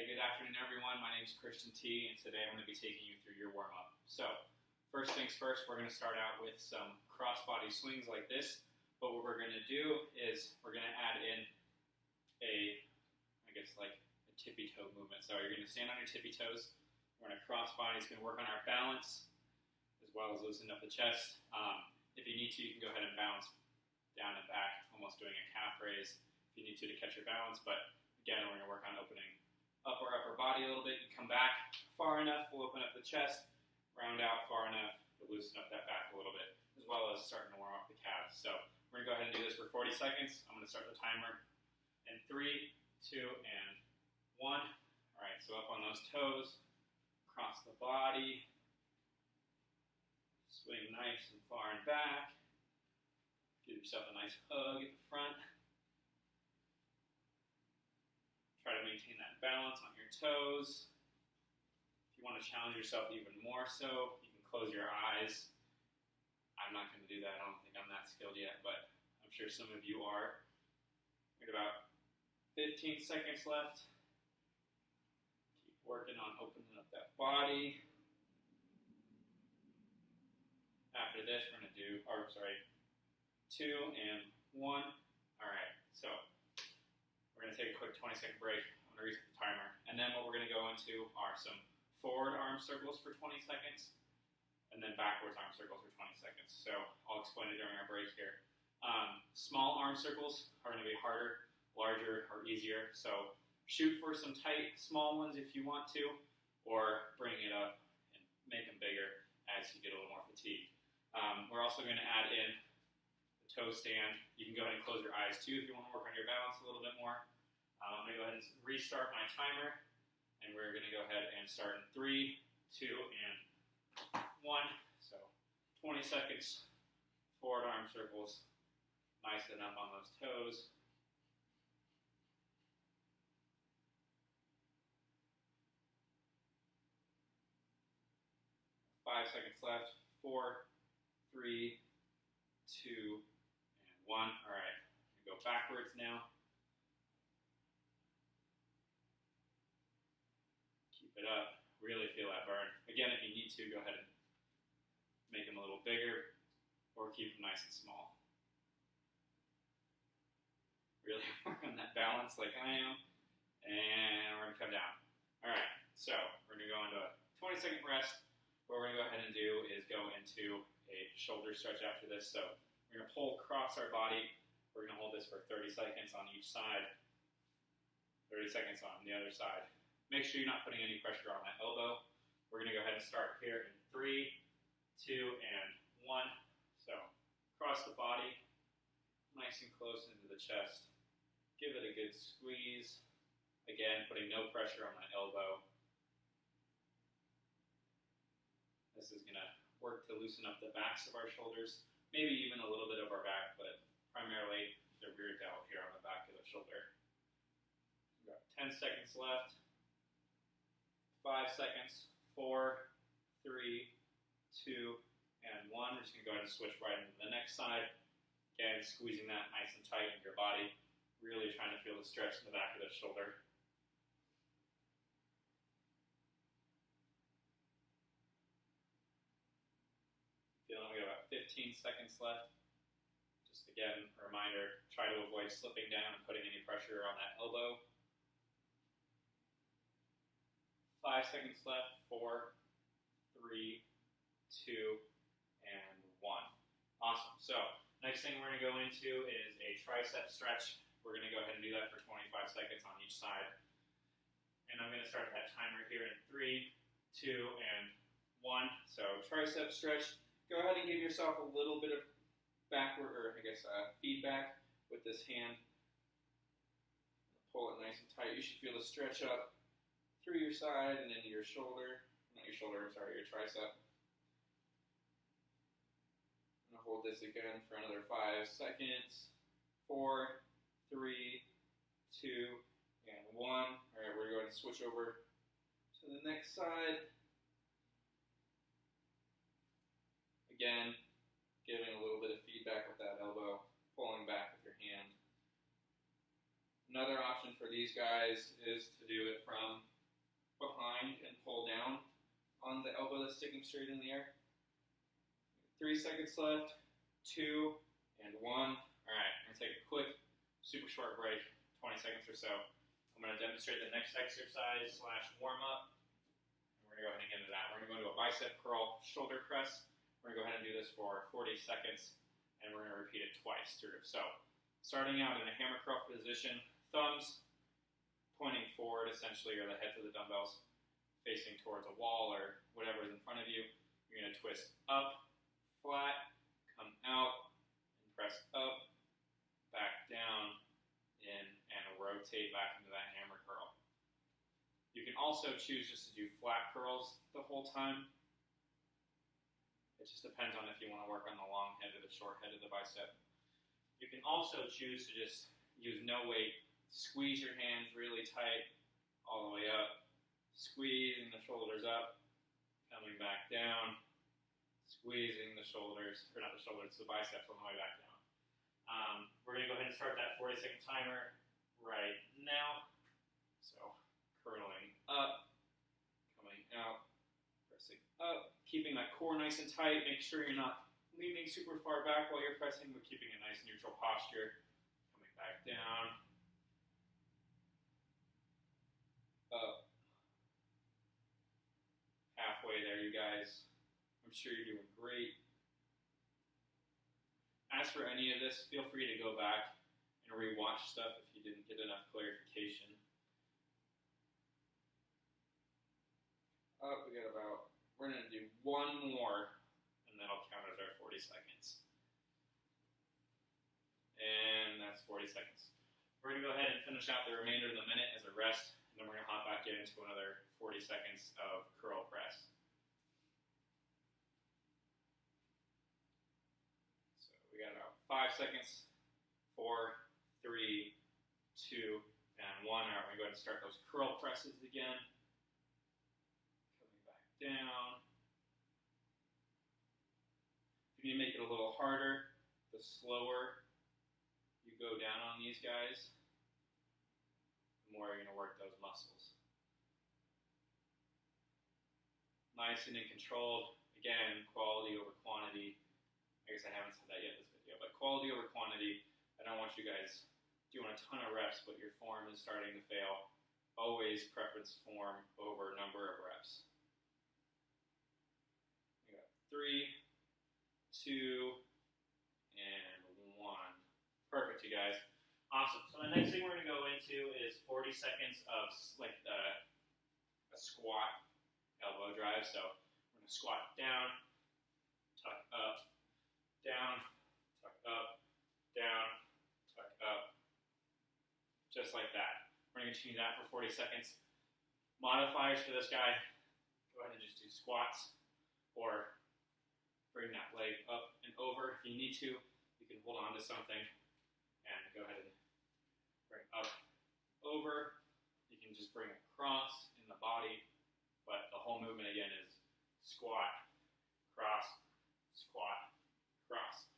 good afternoon, everyone. My name is Christian T, and today I'm going to be taking you through your warm-up. So, first things first, we're going to start out with some cross-body swings like this. But what we're going to do is we're going to add in like a tippy-toe movement. So you're going to stand on your tippy toes. We're going to cross body. It's going to work on our balance as well as loosen up the chest. If you need to, you can go ahead and bounce down and back, almost doing a calf raise if you need to catch your balance. But again, we're going to work on opening up our upper body a little bit. You come back far enough, we'll open up the chest, round out far enough to loosen up that back a little bit, as well as starting to warm up the calves. So we're going to go ahead and do this for 40 seconds. I'm going to start the timer in 3, 2, and 1. All right, so up on those toes, across the body, swing nice and far and back. Give yourself a nice hug at the front. Try to maintain that balance on your toes. If you want to challenge yourself even more so, you can close your eyes. I'm not going to do that. I don't think I'm that skilled yet, but I'm sure some of you are. We got about 15 seconds left. Keep working on opening up that body. After this, we're going to do, 2 and 1. All right, so we're going to take a quick 20-second break. I'm going to reset the timer. And then what we're going to go into are some forward arm circles for 20 seconds, and then backwards arm circles for 20 seconds. So I'll explain it during our break here. Small arm circles are going to be harder, larger, or easier. So shoot for some tight, small ones if you want to, or bring it up and make them bigger as you get a little more fatigued. We're also going to add in the toe stand. You can go ahead and close your eyes too if you want to work on your balance a little bit more. I'm going to go ahead and restart my timer, and we're going to go ahead and start in 3, 2, and 1. So 20 seconds, forward arm circles, nice and up on those toes. Five seconds left. 4, 3, 2, and 1. All right, we go backwards now. Keep it up. Really feel that burn. Again, if you need to, go ahead and make them a little bigger or keep them nice and small. Really work on that balance like I am. And we're going to come down. All right, so we're going to go into a 20-second rest. What we're going to go ahead and do is go into a shoulder stretch after this. So we're going to pull across our body. We're going to hold this for 30 seconds on each side, 30 seconds on the other side. Make sure you're not putting any pressure on that elbow. We're going to go ahead and start here in 3, 2, and 1. So across the body, nice and close into the chest. Give it a good squeeze. Again, putting no pressure on that elbow. This is going to work to loosen up the backs of our shoulders, maybe even a little bit of our back, but primarily the rear delt here on the back of the shoulder. We've got 10 seconds left. 5 seconds. 4, 3, 2, and 1. We're just going to go ahead and switch right into the next side. Again, squeezing that nice and tight into your body. Really trying to feel the stretch in the back of the shoulder. Feeling we got about 15 seconds left. Just again, a reminder, try to avoid slipping down and putting any pressure on that elbow. 5 seconds left. 4, 3, 2, and 1. Awesome. So next thing we're going to go into is a tricep stretch. We're going to go ahead and do that for 25 seconds on each side. And I'm going to start that timer here in 3, 2, and 1. So tricep stretch. Go ahead and give yourself a little bit of backward, feedback with this hand. Pull it nice and tight. You should feel the stretch up through your side and into your shoulder. Not your shoulder, I'm sorry, your tricep. I'm going to hold this again for another 5 seconds. 4, 3, 2, and 1. All right, we're going to switch over to the next side. Again, giving a little bit of feedback with that elbow, pulling back with your hand. Another option for these guys is to do it from behind and pull down on the elbow that's sticking straight in the air. 3 seconds left, 2, and 1. All right, I'm gonna take a quick, super short break, 20 seconds or so. I'm gonna demonstrate the next exercise / warm up. And we're gonna go ahead and get into that. We're gonna go into a bicep curl shoulder press. We're gonna go ahead and do this for 40 seconds, and we're gonna repeat it twice through. So, starting out in a hammer curl position, thumbs pointing forward essentially, or the heads of the dumbbells facing towards a wall or whatever is in front of you. You're gonna twist up, flat, come out, and press up, back down, in, and rotate back into that hammer curl. You can also choose just to do flat curls the whole time. It just depends on if you want to work on the long head or the short head of the bicep. You can also choose to just use no weight, squeeze your hands really tight all the way up, squeezing the shoulders up, coming back down, squeezing the shoulders, or not the shoulders, the biceps on the way back down. We're going to go ahead and start that 40-second timer right now. So, curling up, coming out, pressing up, keeping that core nice and tight. Make sure you're not leaning super far back while you're pressing, but keeping a nice neutral posture. Coming back down, up, halfway there, you guys. I'm sure you're doing great. As for any of this, feel free to go back and re-watch stuff if you didn't get enough clarification. We're going to do one more, and that'll count as our 40 seconds. And that's 40 seconds. We're going to go ahead and finish out the remainder of the minute as a rest, and then we're going to hop back into another 40 seconds of curl press. We got about 5 seconds, 4, 3, 2, and 1. All right, we're going to go ahead and start those curl presses again. Coming back down. If you need to make it a little harder, the slower you go down on these guys, the more you're going to work those muscles. Nice and controlled. Again, quality over quantity. I guess I haven't said that yet in this video, but quality over quantity. I don't want you guys doing a ton of reps, but your form is starting to fail. Always preference form over number of reps. We got 3, 2, and 1. Perfect, you guys. Awesome. So the next thing we're going to go into is 40 seconds of like a squat elbow drive. So we're going to squat down, tuck up, down, tuck up, down, tuck up, just like that. We're going to continue that for 40 seconds. Modifiers for this guy, go ahead and just do squats, or bring that leg up and over. If you need to, you can hold on to something and go ahead and bring up, over. You can just bring across in the body, but the whole movement again is squat, cross, squat, cross.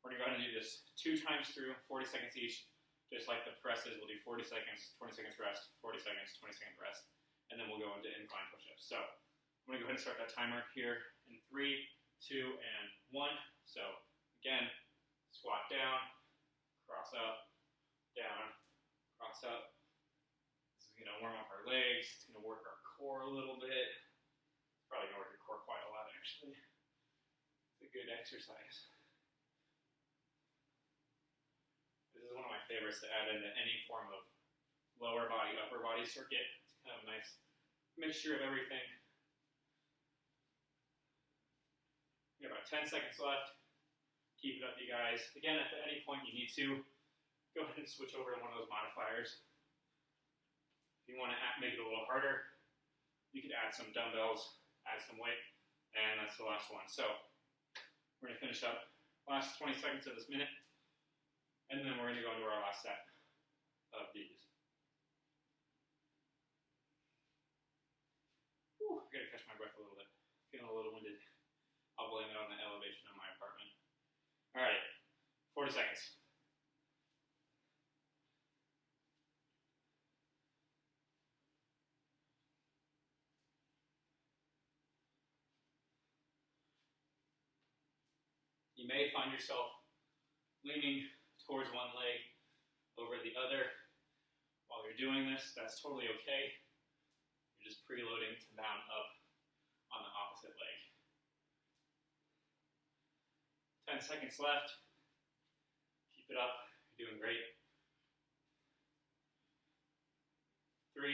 We're going to go ahead and do this 2 times through, 40 seconds each, just like the presses. We'll do 40 seconds, 20 seconds rest, 40 seconds, 20 second rest, and then we'll go into incline push-ups. So I'm going to go ahead and start that timer here in 3, 2, and 1. So again, squat down, cross up, down, cross up. This is going to warm up our legs. It's going to work our core a little bit. It's probably going to work your core quite a lot, actually. It's a good exercise. This is one of my favorites to add into any form of lower body, upper body circuit. It's kind of a nice mixture of everything. We have about 10 seconds left. Keep it up, you guys. Again, if at any point you need to, go ahead and switch over to one of those modifiers. If you want to make it a little harder, you could add some dumbbells, add some weight, and that's the last one. So we're going to finish up last 20 seconds of this minute, and then we're going to go into our last set of these. Whew, I got to catch my breath a little bit. Feeling a little winded. I'll blame it on the elevation of my apartment. All right, 40 seconds. You may find yourself leaning towards one leg over the other while you're doing this. That's totally okay. You're just preloading to mount up on the opposite leg. 10 seconds left. Keep it up. You're doing great. 3,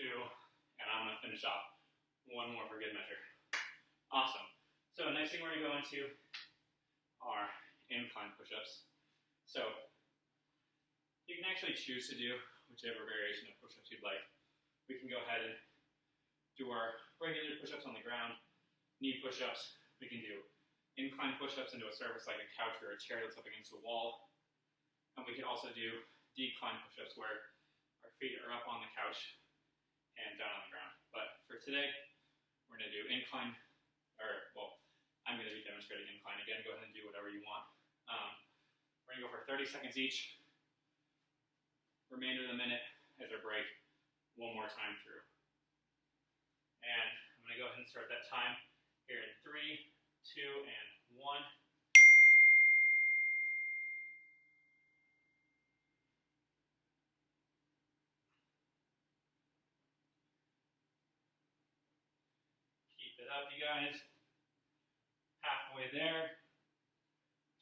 2, and I'm going to finish off one more for good measure. Awesome. So next thing we're going to go into are incline push-ups. So you can actually choose to do whichever variation of push-ups you'd like. We can go ahead and do our regular push-ups on the ground, knee push-ups. We can do incline push-ups into a surface like a couch or a chair that's up against a wall. And we can also do decline push-ups where our feet are up on the couch and down on the ground. But for today, we're going to do incline, I'm going to be demonstrating incline. Again, go ahead and do whatever you want. We're going to go for 30 seconds each. Remainder of the minute as our break, one more time through. And I'm going to go ahead and start that time here in 3, 2, and 1. Keep it up, you guys. Halfway there.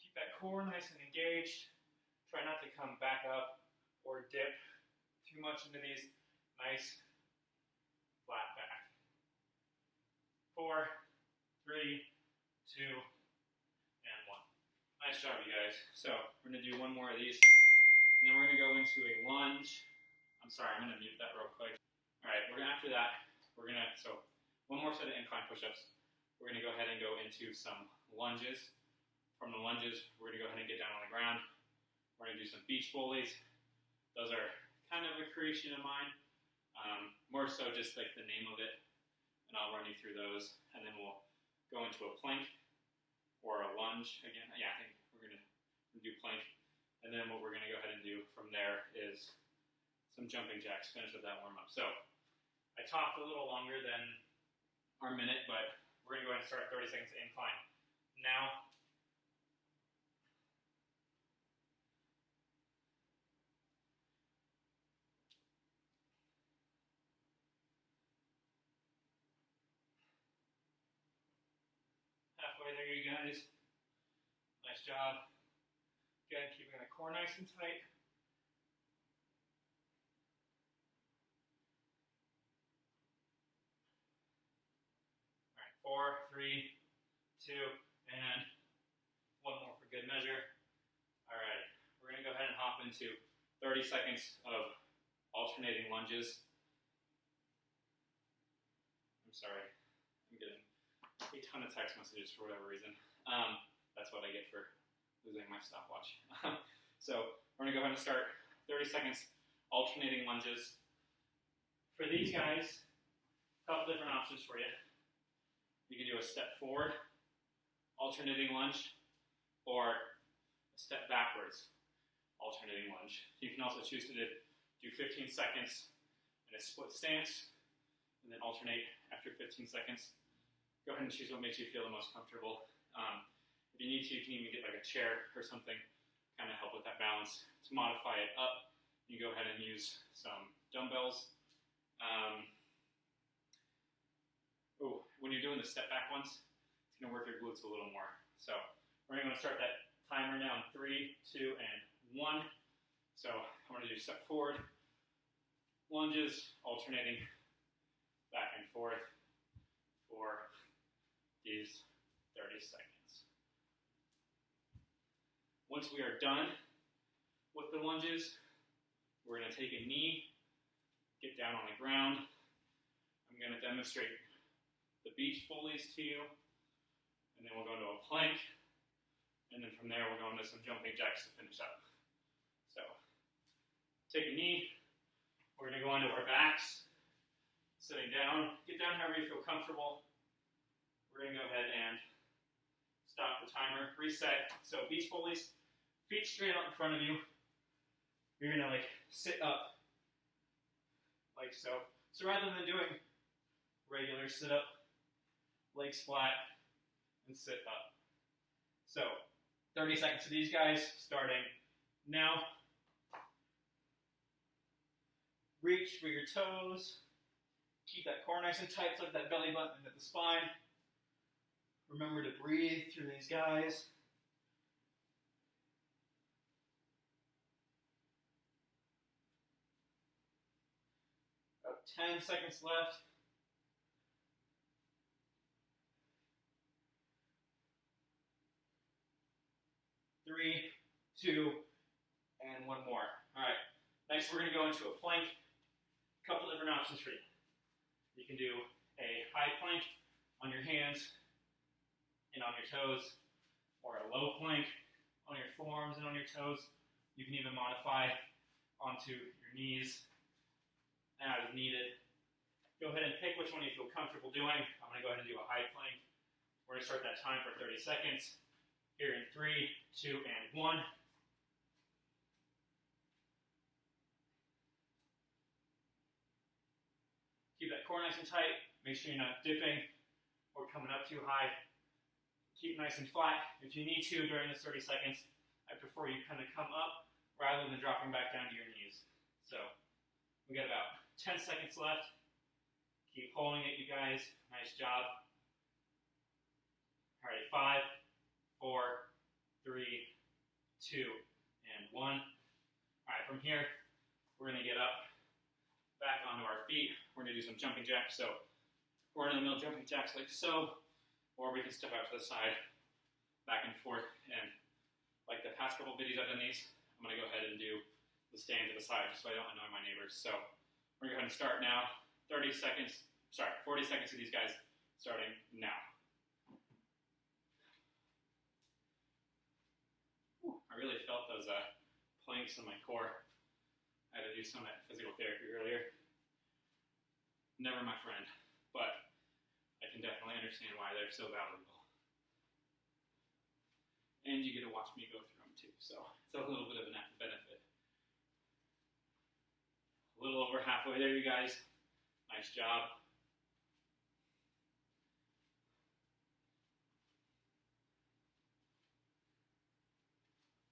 Keep that core nice and engaged. Try not to come back up or dip too much into these nice flat back. 4, 3, 2, and 1. Nice job, you guys. So we're going to do one more of these, and then we're going to go into a lunge. I'm sorry, I'm going to mute that real quick. All right, after that, so one more set of incline push-ups. We're going to go ahead and go into some lunges. From the lunges, we're going to go ahead and get down on the ground. We're going to do some beach bullies. Those are kind of a creation of mine, more so just like the name of it, and I'll run you through those, and then we'll go into a plank or a lunge again. Yeah, I think we're going to do plank, and then what we're going to go ahead and do from there is some jumping jacks, finish up that warm-up. So I talked a little longer than our minute, but we're going to go ahead and start 30 seconds incline now. Halfway there, you guys. Nice job. Again, keeping the core nice and tight. All right, 4, 3, 2, and one more for good measure. All right, we're going to go ahead and hop into 30 seconds of alternating lunges. I'm sorry, I'm getting a ton of text messages for whatever reason. That's what I get for losing my stopwatch. So we're going to go ahead and start 30 seconds alternating lunges. For these guys, a couple different options for you. You can do a step forward, alternating lunge, or a step backwards, alternating lunge. You can also choose to do 15 seconds in a split stance, and then alternate after 15 seconds. Go ahead and choose what makes you feel the most comfortable. If you need to, you can even get like a chair or something, kind of help with that balance. To modify it up, you go ahead and use some dumbbells. When you're doing the step back ones, it's going to work your glutes a little more. So we're going to start that timer now in 3, 2, and 1. So I'm going to do step forward, lunges, alternating back and forth for these 30 seconds. Once we are done with the lunges, we're going to take a knee, get down on the ground. I'm going to demonstrate the beach bullies to you, and then we'll go into a plank, and then from there we'll go into some jumping jacks to finish up. So take a knee, we're going to go onto our backs, sitting down, get down however you feel comfortable. We're going to go ahead and stop the timer, reset. So beach bullies, feet straight out in front of you. You're going to sit up like so. So rather than doing regular sit up, legs flat, and sit up. So 30 seconds to these guys, starting now. Reach for your toes. Keep that core nice and tight, tuck that belly button into the spine. Remember to breathe through these guys. About 10 seconds left. Three, two, and one more. All right, next we're going to go into a plank. A couple different options for you. You can do a high plank on your hands and on your toes, or a low plank on your forearms and on your toes. You can even modify onto your knees as needed. Go ahead and pick which one you feel comfortable doing. I'm going to go ahead and do a high plank. We're going to start that time for 30 seconds. Here in 3, 2, and 1. Keep that core nice and tight. Make sure you're not dipping or coming up too high. Keep nice and flat. If you need to during this 30 seconds, I prefer you kind of come up rather than dropping back down to your knees. So we got about 10 seconds left. Keep holding it, you guys. Nice job. All right, 5, 4, 3, 2, and 1. All right, from here, we're going to get up, back onto our feet. We're going to do some jumping jacks. So we're in the middle jumping jacks like so, or we can step out to the side, back and forth. And like the past couple videos I've done these, I'm going to go ahead and do the stand to the side just so I don't annoy my neighbors. So we're going to go ahead and start now. 40 seconds to these guys, starting now. I really felt those planks in my core. I had to do some of that physical therapy earlier. Never my friend, but I can definitely understand why they're so valuable. And you get to watch me go through them too, so it's a little bit of an added benefit. A little over halfway there, you guys. Nice job.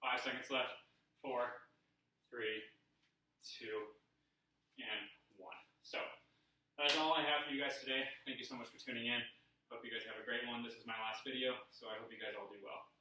Five seconds left. 4, 3, 2, and 1. So that's all I have for you guys today. Thank you so much for tuning in. Hope you guys have a great one. This is my last video, so I hope you guys all do well.